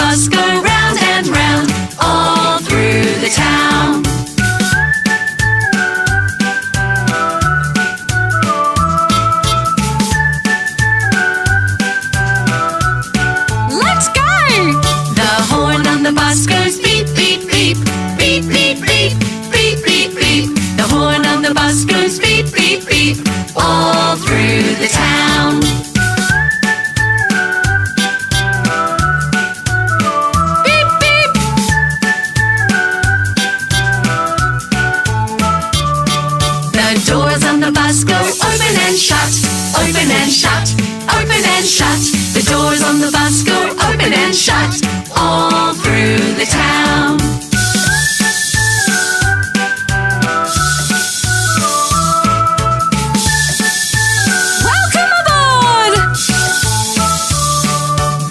bus go round and round all through the town. Let's go! The horn on the bus goes beep, beep, beep, beep, beep, beep, beep, beep, beep. The horn on the bus goes beep, beep, beep, all through the town. Beep, beep! The doors on the bus go open and shut, open and shut, open and shut. The doors on the bus go open and shut all through the town. Welcome aboard!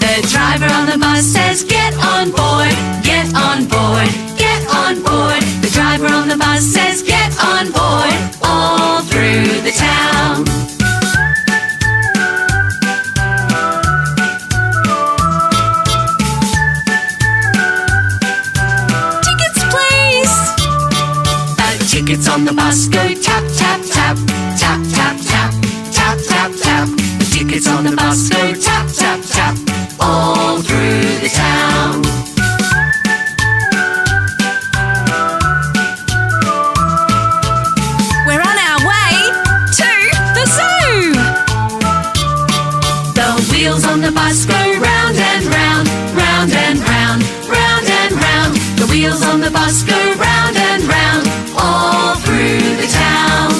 The driver on the bus says, get on board, get on board, get on board. The driver on the bus says, get on board, all through the town. Tickets, please! The tickets on the bus go tap, tap, tap, tap, tap, tap, tap, tap, tap. The tickets on the bus go tap, tap, tap, all through the town. We're on our way to the zoo! The wheels on the bus go round and round, round and round, round and round. The wheels on the bus go round and round, all through the town.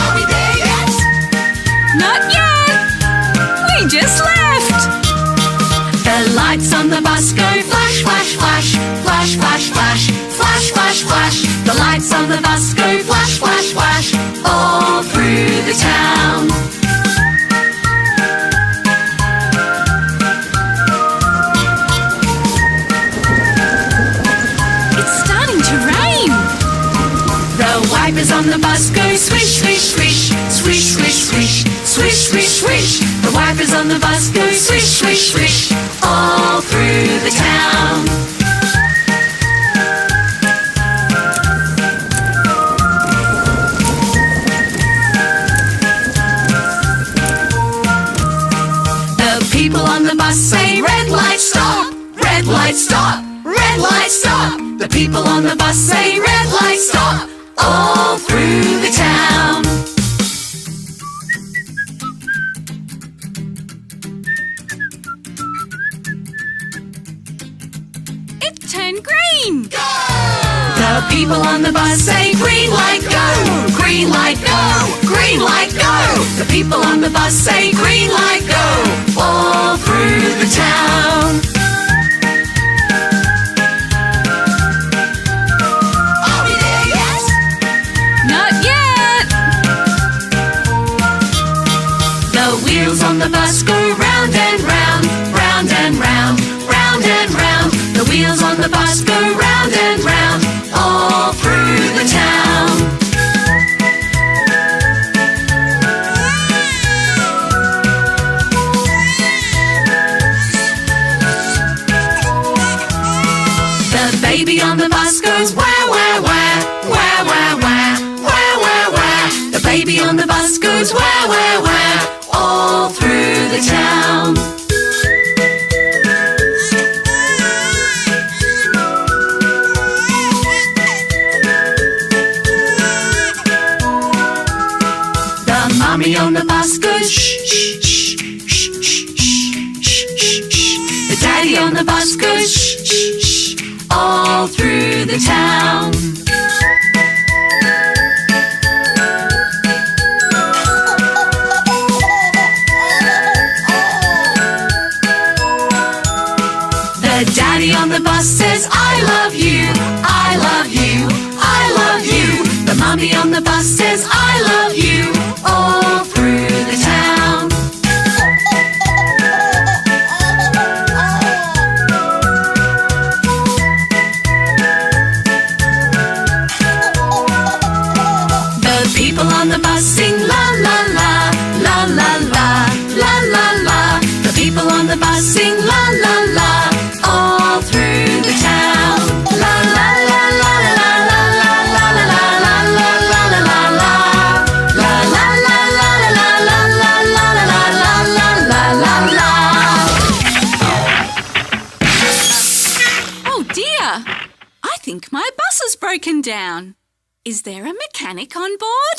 Are we there yet? Not yet! We just left! The lights on the bus go flash, flash, flash, flash, flash, flash, flash, flash, flash. The lights on the bus go flash, flash, flash, all through the town. It's starting to rain! The wipers on the bus go swish, swish, swish, swish, swish, swish, swish, swish, swish. The wipers on the bus go swish, swish, swish, all through the town. The people on the bus say, red light stop, red light stop, red light stop. The people on the bus say, red light stop, all through the town. It turned green! The people on the bus say, green light go, green light go, green light go. The people on the bus say, green light go, all through the town. Are we there yet? Not yet! The wheels on the bus go round and round, round and round, round and round. The wheels on the bus go round and round, all through the town. The baby on the bus goes wah, wah, wah, wah, wah, wah, wah, wah, wah. The baby on the bus goes wah, wah, wah, all through the town. The mommy on the bus goes shh, shh, shh, shh, shh, shh, shh, shh. The daddy on the bus goes shh, shh, shh, all through the town. The daddy on the bus says, I love you, I love you, I love you. The mommy on the bus says, I love you, all through the town. The people on the bus sing la la la, la la la, la dear. I think my bus has broken down. Is there a mechanic on board?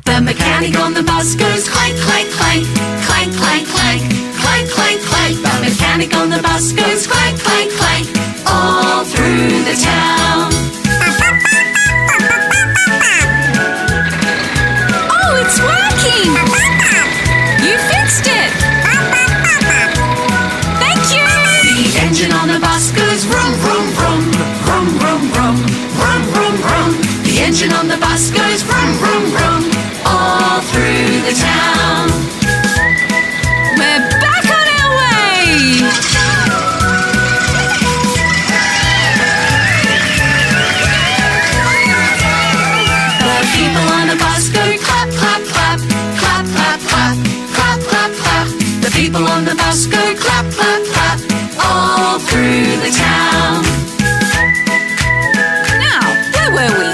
The mechanic on the bus goes clank, clank, clank, clank, clank, clank, clank, clank, clank. The mechanic on the bus goes clank, clank, clank, all through the town. Oh, it's working! You fixed it! Thank you! The engine on the bus goes vroom, vroom, vroom, vroom, vroom, vroom, vroom, vroom, vroom. The engine on the bus goes vroom, vroom, vroom, all through the town. We're back on our way! The people on the bus go clap, clap, clap, clap, clap, clap, clap, clap, clap. The people on the bus go clap, clap, clap, all through the town. Now, where were we?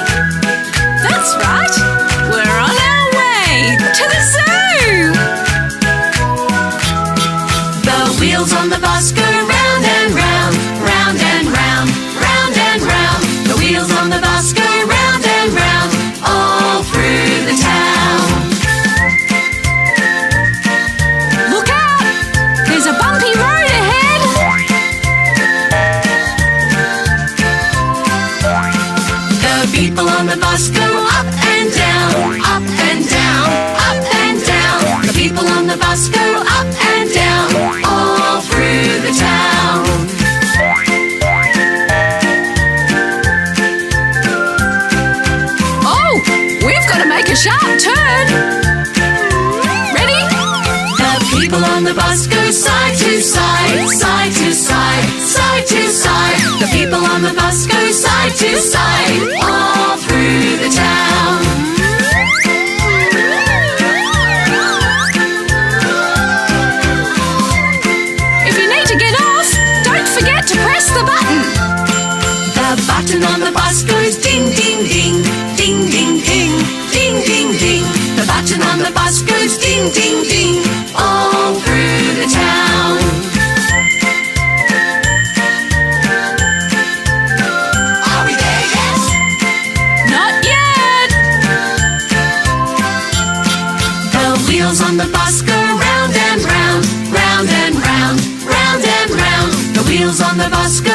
That's right! We're on our way to the zoo! The wheels on the bus go round and round, round and round, round and round. The wheels on the bus go round and round, all through the town. Look out! There's a bumpy road ahead! The people on the bus go up and down, up and down, up and down. The people on the bus go up and down, all through the town. Oh, we've got to make a sharp turn! Ready? The people on the bus go side to side, side to side, side to side. The people on the bus go side to side, all through the town. If you need to get off, don't forget to press the button. The button on the bus goes ding, ding, ding, ding, ding, ding, ding, ding, ding. The button on the bus goes ding, ding, ding, all through the town. Are we there yet? Not yet! The wheels on the bus go round and round, round and round, round and round. The wheels on the bus go